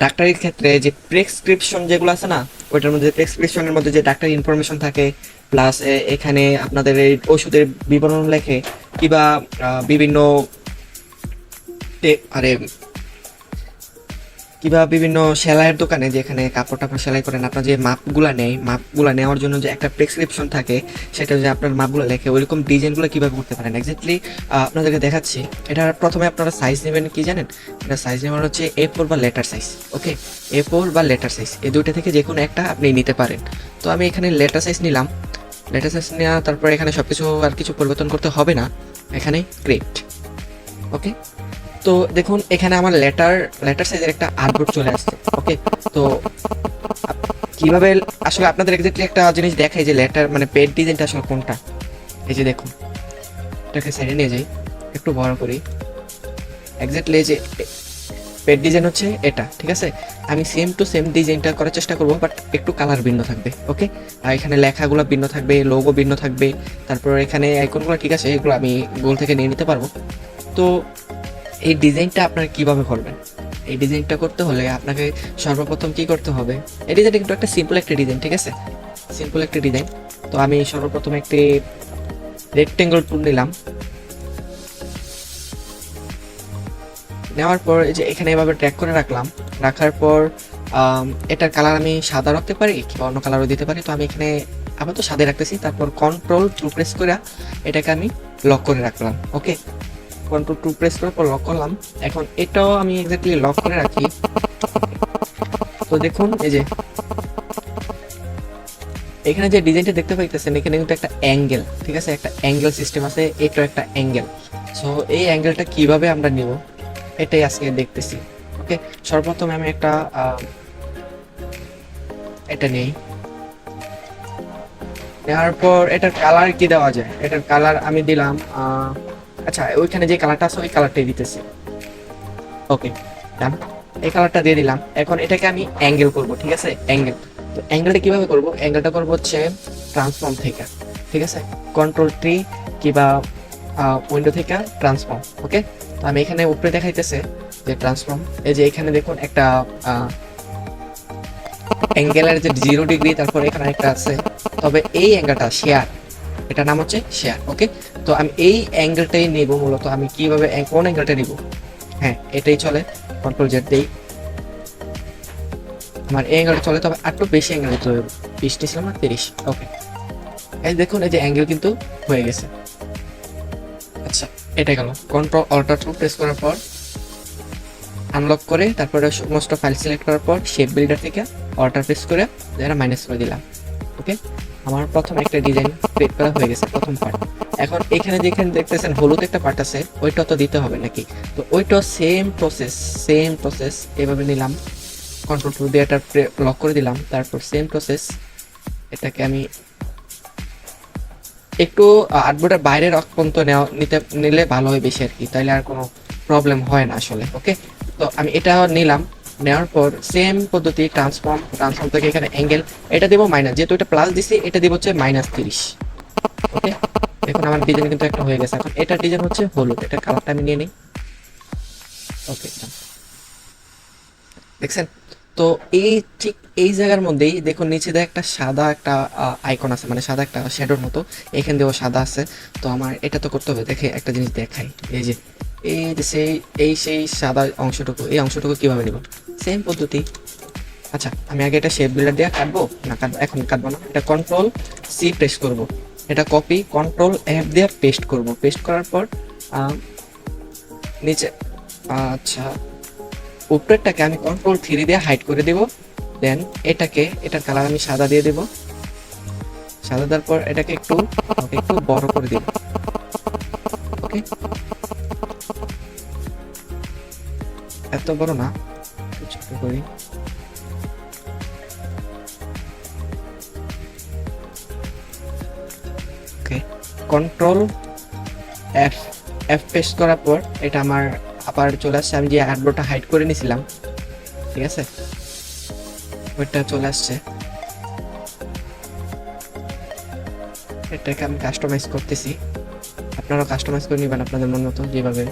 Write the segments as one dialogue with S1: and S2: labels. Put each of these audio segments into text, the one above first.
S1: ডাক্তারির ক্ষেত্রে যে প্রেসক্রিপশন যেগুলো আছে না, ওইটার মধ্যে প্রেসক্রিপশনের মধ্যে যে ডাক্তারি ইনফরমেশন থাকে, প্লাস এখানে আপনাদের এই ওষুধের বিবরণ লেখে, কিংবা বিভিন্ন আরে কিংবা বিভিন্ন সেলাইয়ের দোকানে যেখানে কাপড় টাপড় সেলাই করেন, আপনার যে মাপগুলা নেওয়ার জন্য যে একটা প্রেসক্রিপশন থাকে, সেটা যে আপনার মাপগুলো লেখে, ওইরকম ডিজাইনগুলো কীভাবে করতে পারেন এক্স্যাক্টলি আপনাদেরকে দেখাচ্ছি। এটা প্রথমে আপনারা সাইজ নেবেন, কি জানেন? এটা সাইজ নেওয়ার হচ্ছে A4 বা লেটার সাইজ। ওকে, A4 বা লেটার সাইজ, এই দুইটা থেকে যে কোনো একটা আপনি নিতে পারেন। তো আমি এখানে লেটার সাইজ নিলাম। লেটার সাইজ নেওয়া, তারপর এখানে সব কিছু আর কিছু পরিবর্তন করতে হবে না, এখানে ক্রিয়েট। ওকে, তো দেখুন এখানে আমার লেটার সাইজের একটা আর্টবোর্ড চলে আসছে। ওকে, তো কিভাবে আসলে আপনাদের এক্স্যাক্টলি একটা জিনিস দেখাই যে লেটার মানে পেড ডিজাইনটা আসলে কোনটা। এই যে দেখুন, এটাকে সাইডে নিয়ে যাই, একটু বড় করি। এক্স্যাক্টলি এই যে পেড ডিজাইন হচ্ছে এটা, ঠিক আছে? আমি সেম টু সেম ডিজাইনটা করার চেষ্টা করবো, বাট একটু কালার ভিন্ন থাকবে। ওকে, আর এখানে লেখাগুলো ভিন্ন থাকবে, লোগো ভিন্ন থাকবে, তারপর এখানে আইকনগুলো, ঠিক আছে, এগুলো আমি গুগল থেকে নিয়ে নিতে পারবো। তো এই ডিজাইনটা আপনারা কিভাবে করবেন? এই ডিজাইনটা করতে হলে আপনাকে সর্বপ্রথম কি করতে হবে? এই ডিজাইনটা কিন্তু একটা সিম্পল একটা ডিজাইন, ঠিক আছে? সিম্পল একটা ডিজাইন। তো আমি সর্বপ্রথম একটি রেক্টেঙ্গল টুল নিলাম। নেওয়ার পর এই যে এখানে এভাবে ট্র্যাক করে রাখলাম। রাখার পর এটার কালার আমি সাদা রাখতে পারি কিংবা অন্য কালারও দিতে পারি। তো আমি এখানে আপাতত সাদা রাখতেছি। তারপর Ctrl+2 প্রেস করে এটাকে আমি লক করে রাখলাম। ওকে, Ctrl+2 প্রেস করার পর লক করলাম। এখন এটাও আমি এক্স্যাক্টলি লক করে রাখি। তো দেখুন এই যে এখানে যে ডিজাইনটা দেখতে পাইতেছেন, এখানে কিন্তু একটা অ্যাঙ্গেল, ঠিক আছে, একটা অ্যাঙ্গেল সিস্টেম আছে, এটাও একটা অ্যাঙ্গেল। সো এই অ্যাঙ্গেলটা কিভাবে আমরা নিব এটাই আজকে দেখতেছি। ওকে, সর্বপ্রথম আমি একটা এটা নেই। নেওয়ার পর এটার কালার কি দেওয়া যায়? এটার কালার আমি দিলাম আচ্ছা, ওইখানে যে কালারটা আছে ওই কালারটাই দিতেছি। ওকে, ডান, এই কালারটা দিয়ে দিলাম। এখন এটাকে আমি অ্যাঙ্গেল করব, ঠিক আছে? অ্যাঙ্গেল। তো অ্যাঙ্গেলটা কিভাবে করব? অ্যাঙ্গেলটা করব হচ্ছে ট্রান্সফর্ম থেকে, ঠিক আছে? Ctrl+T কিংবা উইন্ডো থেকে ট্রান্সফর্ম। ওকে, তো আমি এখানে উপরে দেখাইতেছে যে ট্রান্সফর্ম। এই যে এখানে দেখুন একটা অ্যাঙ্গেলের যে 0 ডিগ্রি, তারপর এখানে একটা আছে, তবে এই অ্যাঙ্গেলটা শেয়ার, এটার নাম হচ্ছে শেয়ার। ওকে, তো আমি এই অ্যাঙ্গেলটাই নেব। মূলত আমি কিভাবে কোন অ্যাঙ্গেলটা নিব? হ্যাঁ, এটাই চলে। Ctrl+Z দেই, আমার এই অ্যাঙ্গেলটা চলে, তবে একটু বেশি অ্যাঙ্গেল দিতে হবে। 20 ছিলাম না, 30। ওকে, এই দেখুন এই যে অ্যাঙ্গেল কিন্তু হয়ে গেছে। আচ্ছা, এটা গেল। Ctrl+Alt+2 প্রেস করার পর আনলক করে, তারপরে সমস্ত ফাইল সিলেক্ট করার পর শেপ বিল্ডার থেকে অল্টার প্রেস করে যারা মাইনাস করে দিলাম। ওকে, আমার প্রথম একটা ডিজাইন ক্রিয়েট করা হয়ে গেছে, প্রথম পার্ট। এখন এখানে যেখানে দেখতেছেন হলুদ একটা পার্ট আছে, ওইটা তো দিতে হবে নাকি? তো ওইটা সেম প্রসেস এভাবে নিলাম। Ctrl+2 দিয়ে এটা লক করে দিলাম। তারপর সেম প্রসেস, এটাকে আমি একটু আর্টবোর্ডের বাইরের পর্যন্ত নিলে ভালো হয় বেশি আর কি, তাইলে আর কোনো প্রবলেম হয় না আসলে। ওকে, তো আমি এটা নিলাম। নেওয়ার পর সেম পদ্ধতি ট্রান্সফর্ম থেকে এখানে অ্যাঙ্গেল এটা দেবো মাইনাস, যেহেতু এটা প্লাস দিছি এটা দিব হচ্ছে -30। ওকে, দেখুন আমার ডিজাইন কিন্তু একটা হয়ে গেছে। এখন এটার ডিজাইন হচ্ছে হলুদ, এটা কালারটা আমি নিয়ে নিই। ওকে, দেখছেন? তো এই ঠিক এই জায়গার মধ্যেই দেখুন নিচে দিয়ে একটা সাদা একটা আইকন আছে, মানে সাদা একটা শ্যাডোর মতো, এখান দিয়েও সাদা আছে। তো আমার এটা তো করতে হবে। দেখে একটা জিনিস দেখাই, এই যে সেই সাদা অংশটুকু, এই অংশটুকু কিভাবে নিব? সেম পদ্ধতি। আচ্ছা, আমি আগে এটা শেপ বিল্ডার দিয়ে কাটবো না, এখন কাটবো না। এটা Ctrl+C প্রেস করব, এটা কপি, Ctrl+F দিয়ে পেস্ট করব। পেস্ট করার পর নিচে, আচ্ছা, উপরেরটাকে আমি Ctrl+3 দিয়ে হাইড করে দেব। দেন এটার কালার আমি সাদা দিয়ে দেব। সাদা দেওয়ার পর এটাকে একটু বড় করে দেব। ওকে, এত বড় না, ছোট করি। ওকে, Ctrl+F পেস্ট করার পর এটা আমার আবার চলে আসছে। আমি যে আর্টবোর্ডটা হাইড করে নিয়েছিলাম, ঠিক আছে, ওইটা চলে আসছে। এটাকে আমি কাস্টমাইজ করতেছি, আপনারাও কাস্টমাইজ করে নেবেন আপনাদের মন মতো, যেভাবে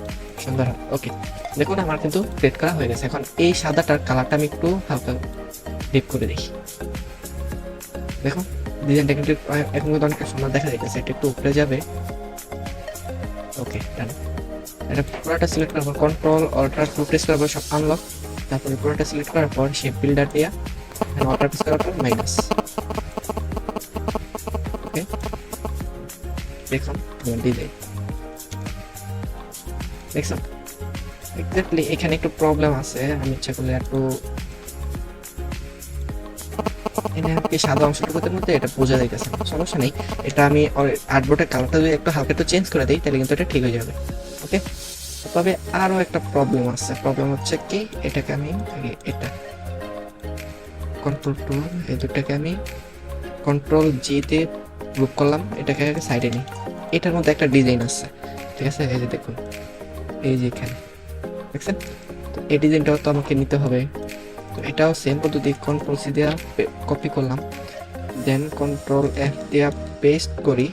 S1: সুন্দর হয়। ওকে, দেখুন আমার কিন্তু ক্রিয়েট করা হয়ে গেছে। এখন এই সাদাটার কালারটা আমি একটু হালকা ডিপ করে দিই। দেখুন ডিজাইনটা কিন্তু এখন কিন্তু অনেকটা সুন্দর দেখা যাচ্ছে, এটা একটু উপরে যাবে। ওকে ডান। এটা পুরোটা সিলেক্ট করার পর কন্ট্রোল অল্টার টু প্রেস করার পর সব আনলক, তারপরে পুরোটা সিলেক্ট করার পর শেপ বিল্ডার দিয়া অল্টার প্রেস করার পর মাইনাস। ওকে দেখুন ডিজাইন দেখছেন এক্স্যাক্টলি। এখানে একটু প্রবলেম আছে, আমি ইচ্ছা করলে একটু সাদা অংশটুকুর মধ্যে এটা বোঝা যাইতেছে না, সমস্যা নেই। এটা আমি আর্টবোর্ডের কালারটা যদি একটু হালকা একটু চেঞ্জ করে দিই তাহলে কিন্তু এটা ঠিক হয়ে যাবে। ওকে তবে আরো একটা প্রবলেম আছে, প্রবলেম হচ্ছে কি এটাকে আমি আগে এটা কন্ট্রোল টু এই দুটাকে আমি কন্ট্রোল জি তে গ্রুপ করলাম, এটাকে আগে সাইডে নিই। এটার মধ্যে একটা ডিজাইন আছে, ঠিক আছে? এই যে দেখুন, এই যে এখানে দেখছেন, তো এই ডিজাইনটাও তো আমাকে নিতে হবে। তো এটাও সেম পদ্ধতি, কন্ট্রোল সি দিয়ে কপি করলাম, দেন কন্ট্রোল এফ দিয়ে পেস্ট করি,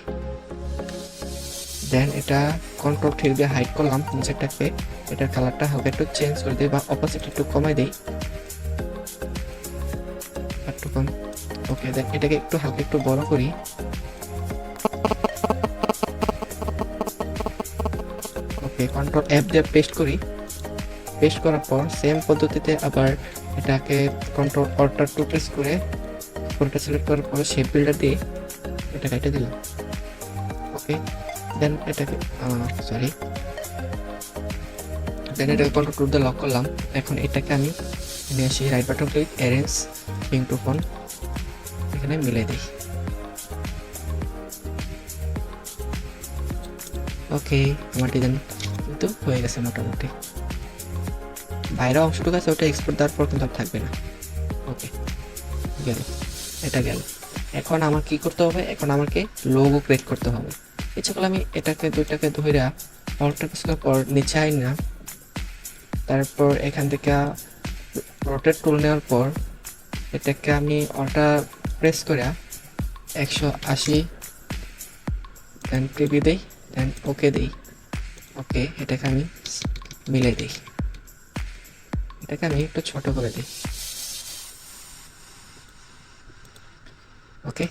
S1: দেন এটা কন্ট্রোল থ্রি দিয়ে হাইড করলাম নিচেরটাকে। এটার কালারটা হালকা একটু চেঞ্জ করে দিই বা অপোজিট একটু কমাই দিই, একটু কম। ওকে দেন এটাকে একটু হালকা একটু বড় করি। ওকে কন্ট্রোল এফ দিয়ে পেস্ট করি, পেস্ট করার পর সেম পদ্ধতিতে আবার এটাকে কন্ট্রোল অল্টার টু প্রেস করে ফোনটা সিলেক্ট করার পর শেপ বিল্ডার দিয়ে এটা কেটে দিলাম। ওকে দেন এটাকে সরি দেন এটাকে কন্ট্রোল টু দিয়ে লক করলাম। এখন এটাকে আমি নিয়ে আসি, right button click, arranging to phone, এখানে মিলাই দিই। ওকে আমার ডিজাইন কিন্তু হয়ে গেছে মোটামুটি। বাইরের অংশটুকু আছে ওটা এক্সপোর্ট দেওয়ার পর কিন্তু আর থাকবে না। ওকে গেল, এটা গেল। এখন আমার কি করতে হবে, এখন আমাকে লোগো ক্রিয়েট করতে হবে। ইচ্ছা করলে আমি এটাকে দুইটাকে ধরে অল্টার প্রেস করার পর নিচে আই না, তারপর এখান থেকে রোটেট টুল নেওয়ার পর এটাকে আমি অল্টার প্রেস করে 180 দেন প্রিভিউ দিই, দেন ওকে দিই। ওকে এটাকে আমি মিলাই দিই, এটাকে আমি একটু ছোট করে দিই। ওকে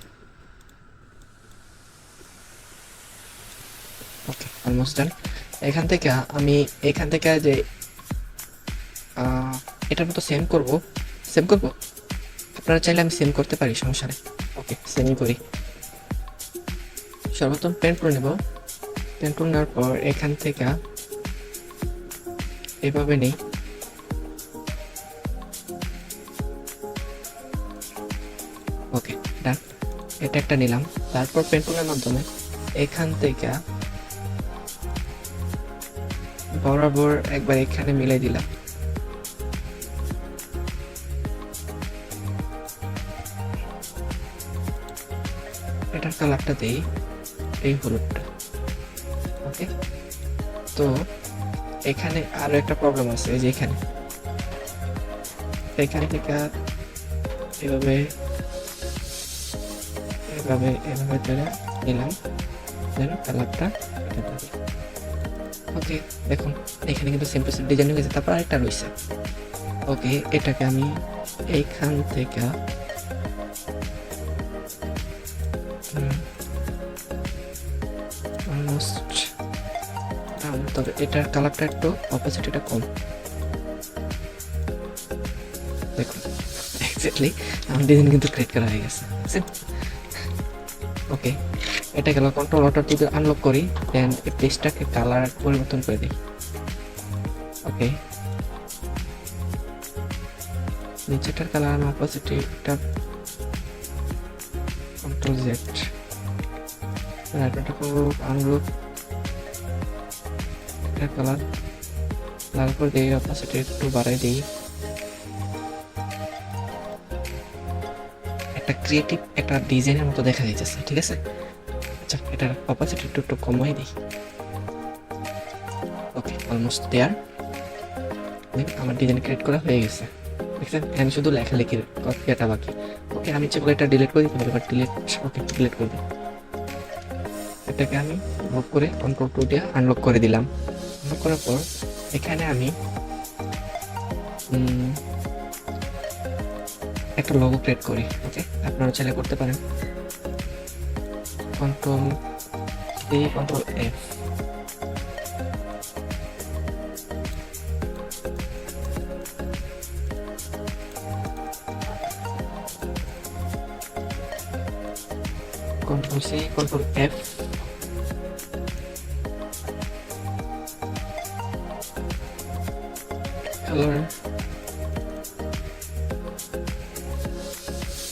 S1: ওকে অলমোস্ট ডান। এখান থেকে আমি এখান থেকে যে এটার মতো সেম করব, আপনারা চাইলে আমি সেম করতে পারি, সমস্যা নেই। ওকে সেমই করি। সর্বপ্রথম পেন টুল নেব, পেন টুল নেওয়ার পর এখান থেকে এভাবে নেই, ওকে ডান। এটা একটা নিলাম, তারপর পেন টুলের মাধ্যমে এখান থেকে বরাবর একবার এখানে মিলাই দিলাম। এটার কালারটা দেই এই হলুদটা। ওকে তো এখানে আরো একটা প্রবলেম আছে, এই যে এখানে এখান থেকে এভাবে এভাবে এভাবে ধরে নিলাম, যেন কালারটা। ওকে দেখুন এখানে কিন্তু সিম্পল ডিজাইন হয়ে গেছে। তারপর আরেকটা রয়েছে, ওকে এটাকে আমি এইখান থেকে অলমোস্ট, তবে এটার কালারটা একটু অপোজিটটা কম। দেখুন এক্স্যাক্টলি আমার ডিজাইন কিন্তু ক্রিয়েট করা হয়ে গেছে। ওকে এটা গেল, কন্ট্রোল অল্টার টু দিয়ে আনলক করি, দেন এই পেজটাকে কালার পরিবর্তন করে দিই। ওকে নিচেটার কালার আমি অপোজিটটা কন্ট্রোল জেড, রাইটটা করব আনলক, এটা কালার লাল করে দিই, অপোজিটে একটু বাড়াই দিই। একটা ক্রিয়েটিভ একটা ডিজাইনের মতো দেখা যাচ্ছে, ঠিক আছে? আচ্ছা এটার অপোজিট একটু একটু কমাই দিই। Okay almost there. আমার ডিজাইন ক্রিয়েট করা হয়ে গেছে, দেখছেন? আমি শুধু লেখালেখির কপিটা বাকি। ওকে আমি চেক করে এটা ডিলিট করে দিতে পারি, বাট ডিলিট, ওকে ডিলিট করে দিই। এটাকে আমি মুভ করে কন্ট্রোল টু দিয়ে আনলক করে দিলাম। আনলক করার পর এখানে আমি একটা লোগো ক্রিয়েট করি। ওকে, আপনারা চাইলে করতে পারেন। Control C, control F. Control C, control F. Colour,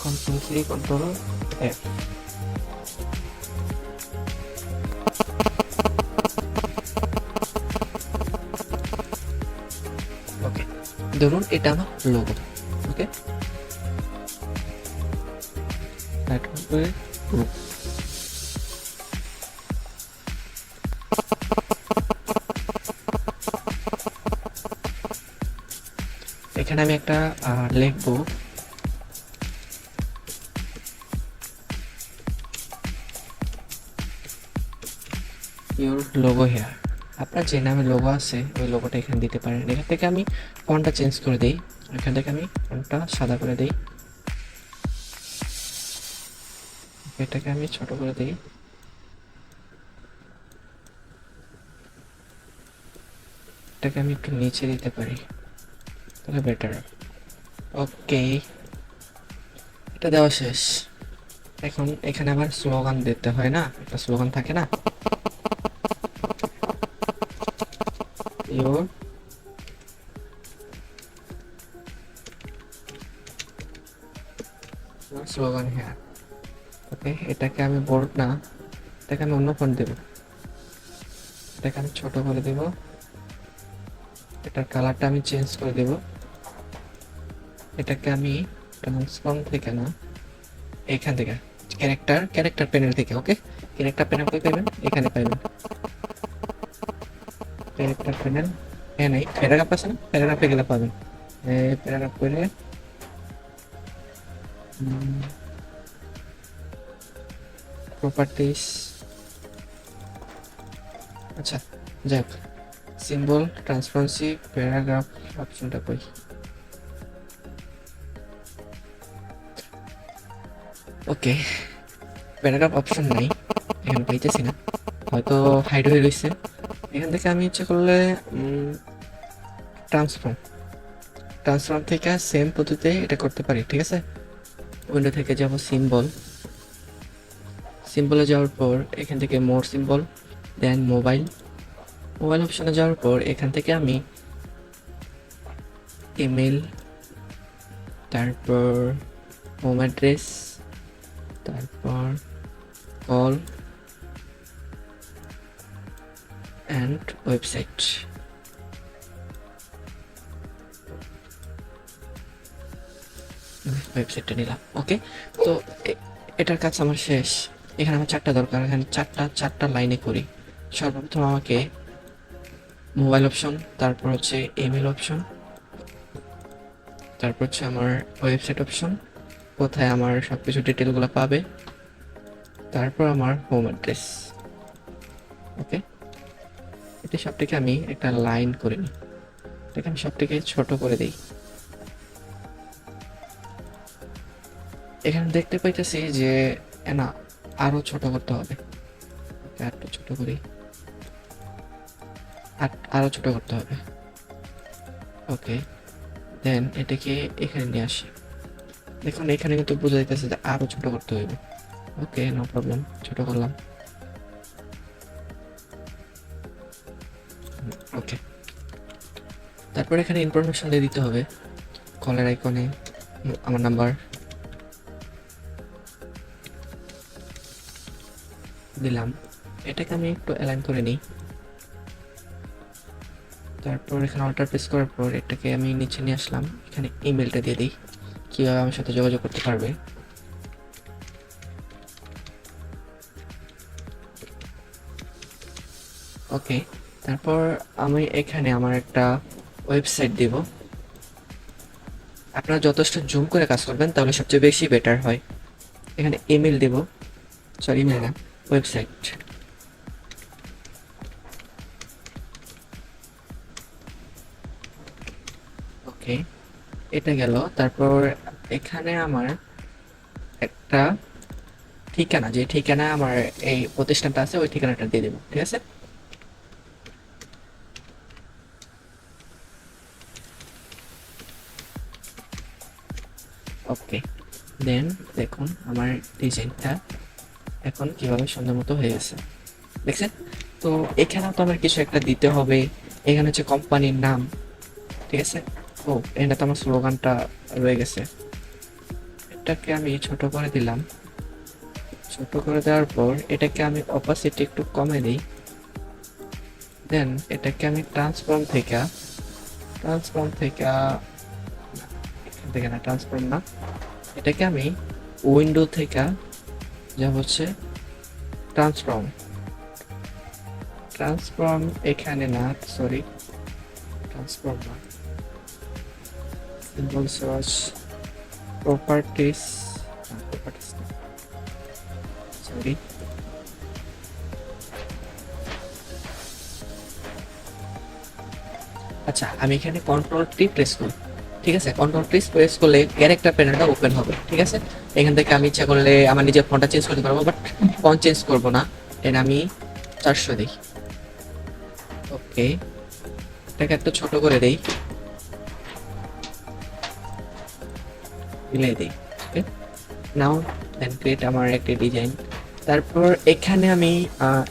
S1: control C, control F. Okay, ধরুন এটা আমার লোগো। ওকে, এখানে আমি একটা লিখবো ইউর লোগো হেয়ার। আপনার যে নামে লোগো আছে ওই লোগোটা এখানে দিতে পারেন। এখান থেকে আমি ফন্টটা চেঞ্জ করে দিই। এখান থেকে আমি ফন্টটা সাদা করে দিই, এটাকে আমি ছোট করে দিই। এটাকে আমি একটু নিচে দিতে পারি, তাহলে বেটার। ওকে, এটা দেওয়া শেষ। এখন এখানে আবার স্লোগান দিতে হয় না? একটা স্লোগান থাকে না, ইউর স্লোগান হ্যাঁ। ওকে, এটাকে আমি বোল্ড না, এটাকে আমি অন্য ফন্ট দেব। এটাকে আমি ছোট করে দেব, এটার কালারটা আমি চেঞ্জ করে দেব। এটাকে আমি ট্রান্সফর্ম থেকে না, এখান থেকে ক্যারেক্টার প্যানেল থেকে। ওকে, ক্যারেক্টার প্যানেল কই পাবেন? এখানে পাবেন ক্যারেক্টার প্যানেল। হ্যাঁ, নাই প্যারাগ্রাফ আছে না, প্যারাগ্রাফে গেলে পাবেন। প্যারাগ্রাফ করে প্রপার্টিস। আচ্ছা, যাক, সিম্বল, ট্রান্সপারেন্সি, প্যারাগ্রাফ অপশনটা কই? ওকে, প্যারাগ্রাফ অপশন নাই, এখানে পাইতেছি না, হয়তো হাইড হয়ে রয়েছে। এখান থেকে আমি ইচ্ছে করলে ট্রান্সফর্ম থেকে সেম পদ্ধতিতে এটা করতে পারি। ঠিক আছে, উইন্ডো থেকে যাব সিম্বলে যাওয়ার পর এখান থেকে মোর সিম্বল, দেন মোবাইল অপশনে যাওয়ার পর এখান থেকে আমি ইমেল, তারপর হোম অ্যাড্রেস, তারপর কল অ্যান্ড ওয়েবসাইট। ওয়েবসাইটটা নিলাম। ওকে, তো এটার কাজ আমার শেষ। এখানে আমার 4টা দরকার, এখানে চারটা লাইনে করি। সর্বপ্রথম আমাকে মোবাইল অপশন, তারপর হচ্ছে ইমেল অপশন, তারপর হচ্ছে আমার ওয়েবসাইট অপশন, কোথায় আমার সব কিছু ডিটেলগুলো পাবে, তারপর আমার হোম অ্যাড্রেস। ওকে, এটা সবটিকে আমি একটা লাইন করে নিই, এটাকে আমি সবটিকে ছোট করে দিই। এখানে দেখতে পাইতেছি যে না, আরো ছোট করতে হবে। একটু ছোট করি, আরো ছোট করতে হবে। ওকে, দেন এটাকে এখানে নিয়ে আসি। দেখুন এখানে কিন্তু বোঝা যাইতেছে যে আরো ছোট করতে হইবে। ওকে, নো প্রবলেম, ছোট করলাম। ওকে, তারপর এখানে ইনফরমেশন দিয়ে দিতে হবে। কলের আইকনে আমার নাম্বার দিলাম, এটাকে আমি একটু অ্যালাইন করে নিই। তারপর এখানে অল্টার প্রেস করার পর এটাকে আমি নিচে নিয়ে আসলাম, এখানে ইমেলটা দিয়ে দিই, কীভাবে আমার সাথে যোগাযোগ করতে পারবে। ওকে, তারপর আমি এখানে আমার একটা ওয়েবসাইট দেব। আপনারা যথেষ্ট জুম করে কাজ করবেন তাহলে সবচেয়ে বেশি বেটার হয়। এখানে ইমেল দেব, সরি ইমেল না, ওয়েবসাইট। ওকে, এটা গেল। তারপর এখানে আমার একটা ঠিকানা, যে ঠিকানা আমার এই প্রতিষ্ঠানটা আছে ওই ঠিকানাটা দিয়ে দেবো, ঠিক আছে? ওকে, দেন দেখুন আমার ডিজাইনটা এখন কিভাবে সুন্দর মতো হয়ে গেছে, দেখছেন? তো এখানেও তো আমার কিছু একটা দিতে হবে। এখানে হচ্ছে কোম্পানির নাম, ঠিক আছে? ও, এটা তো আমার স্লোগানটা রয়ে গেছে। এটাকে আমি ছোট করে দিলাম। ছোট করে দেওয়ার পর এটাকে আমি অপাসিটি একটু কমে দিই। দেন এটাকে আমি ট্রান্সফর্ম থেকে এখান থেকে না, ট্রান্সফর্ম না, এটাকে আমি উইন্ডো থেকে যা হচ্ছে ট্রান্সফর্ম, এখানে না, সরি, ট্রান্সফর্ম না, সিম্বল সার্চ, প্রপার্টিস, সরি, আচ্ছা আমি এখানে কন্ট্রোল টি প্রেস করি, ঠিক আছে? কন্ট্রোল টি প্রেস করলে ক্যারেক্টার প্যানেলটা ওপেন হবে, ঠিক আছে? এখান থেকে আমি ইচ্ছা করলে আমার নিজের ফন্টটা চেঞ্জ করতে পারবো, বাট ফন্ট চেঞ্জ করবো না। এর আমি 400 দিই। ওকে, এটাকে একটু ছোট করে দেই, মিলাই দিই। ওকে, নাও দেন ক্রিয়েট আমার একটা ডিজাইন। তারপর এখানে আমি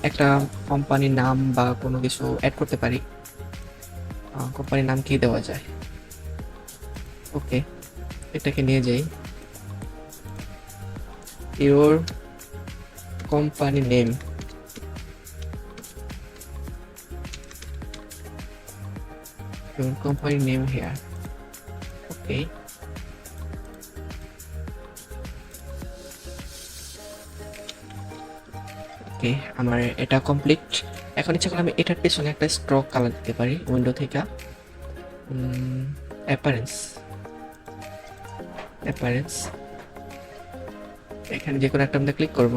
S1: একটা কোম্পানির নাম বা কোনো কিছু অ্যাড করতে পারি। কোম্পানির নাম কি দেওয়া যায়? ওকে, এটাকে নিয়ে যাই, your company name, company name here. Okay, okay, আমার এটা কমপ্লিট। এখন ইচ্ছা করলে আমি এটার পেছনে একটা স্ট্রোক কালার দিতে পারি উইন্ডো থেকে। অ্যাপারেন্স, এখানে যে কোনো একটা আমরা ক্লিক করব,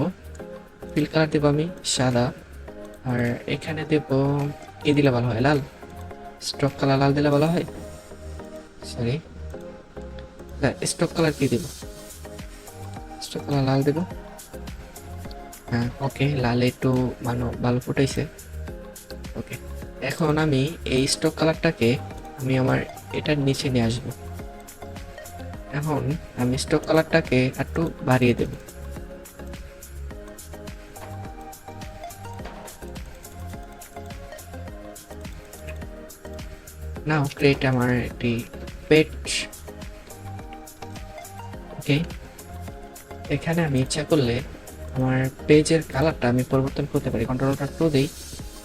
S1: ফিল কালার দেবো আমি সাদা, আর এখানে দেব কি দিলে ভালো হয়, লাল, স্ট্রোক কালার লাল দিলে ভালো হয়, সরি, স্ট্রোক কালার কি দেব, স্ট্রোক কালার লাল দেব। হ্যাঁ, ওকে, লাল একটু ভালো ফুটাইছে। ওকে, এখন আমি এই স্ট্রোক কালারটাকে আমি আমার এটার নিচে নিয়ে আসবো। এখন আমি স্ট্রোক কালারটাকে একটু বাড়িয়ে দেব। নাও ক্রিয়েট আমার একটি পেজ। ওকে, এখানে আমি ইচ্ছা করলে আমার পেজের কালারটা আমি পরিবর্তন করতে পারি। কন্ট্রোলটা টু দেই,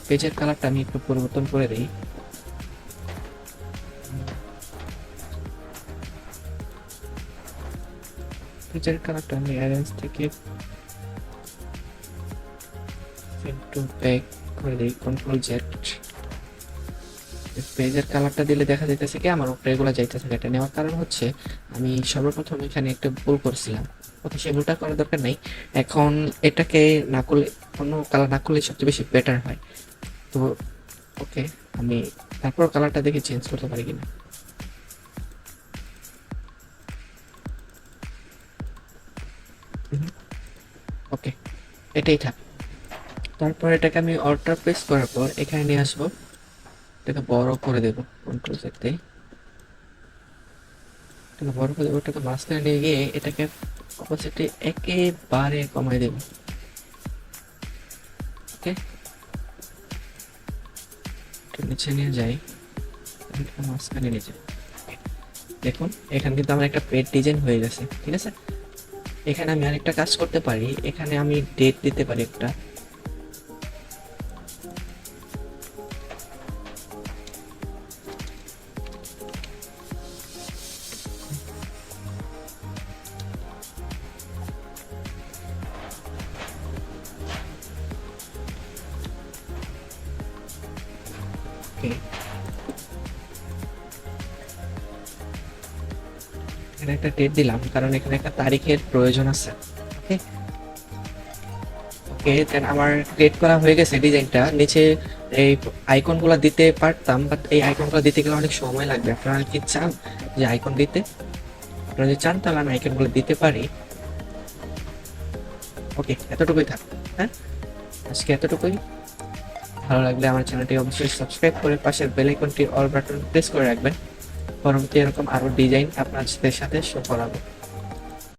S1: পেজের কালারটা আমি একটু পরিবর্তন করে দিই। পেজের কালারটা আমি অ্যারেঞ্জ থেকে একটু ব্যাক করে দিই, কন্ট্রোল জেড। পেজের কালারটা দিলে দেখা যাইতেছে কি আমার উপরে এগুলো যাইতেছে। এটা নেওয়ার কারণ হচ্ছে আমি সর্বপ্রথম এখানে একটা ভুল করছিলাম। ওকে, সেই ভুলটা করার দরকার নেই। এখন এটাকে না করলে, অন্য কালার না করলে সবচেয়ে বেশি বেটার হয়। তো ওকে, আমি তারপর কালারটা দেখে চেঞ্জ করতে পারি কিনা। ওকে, এটাই থাক। তারপর এটাকে আমি অল্টার প্রেস করার পর এখানে নিয়ে আসবো, এটাকে বড় করে দেবো, কন্ট্রোল জেড দিয়ে এটাকে বড় করে দেবো। এটাকে মাঝখানে নিয়ে গিয়ে এটাকে অপোজিটে একেবারে কমাই দেবো। ওকে, একটু নিচে নিয়ে যাই, এটা মাঝখানে নিয়ে যাই। দেখুন এখানে কিন্তু আমার একটা পেড ডিজাইন হয়ে গেছে, ঠিক আছে? এখানে আমি আরেকটা কাজ করতে পারি, এখানে আমি ডেট দিতে পারি একটা। ওকে, এখানে একটা ডেট দিলাম কারণ এখানে একটা তারিখের প্রয়োজন আছে। ওকে, ওকে, দেন আমার ক্রিয়েট করা হয়ে গেছে ডিজাইনটা। নিচে এই আইকনগুলো দিতে পারতাম, বাট এই আইকনগুলো দিতে গেলে অনেক সময় লাগবে। আপনারা কি চান যে আইকন দিতে? আপনারা যদি চান তাহলে আমি আইকনগুলো দিতে পারি। ওকে, এতটুকুই থাক। হ্যাঁ, আজকে এতটুকুই। ভালো লাগলে আমার চ্যানেলটি অবশ্যই সাবস্ক্রাইব করে পাশের বেল আইকনটি অল বাটন প্রেস করে রাখবেন। পরবর্তী এরকম আরো ডিজাইন আপনাদের সাথে শো করাবো।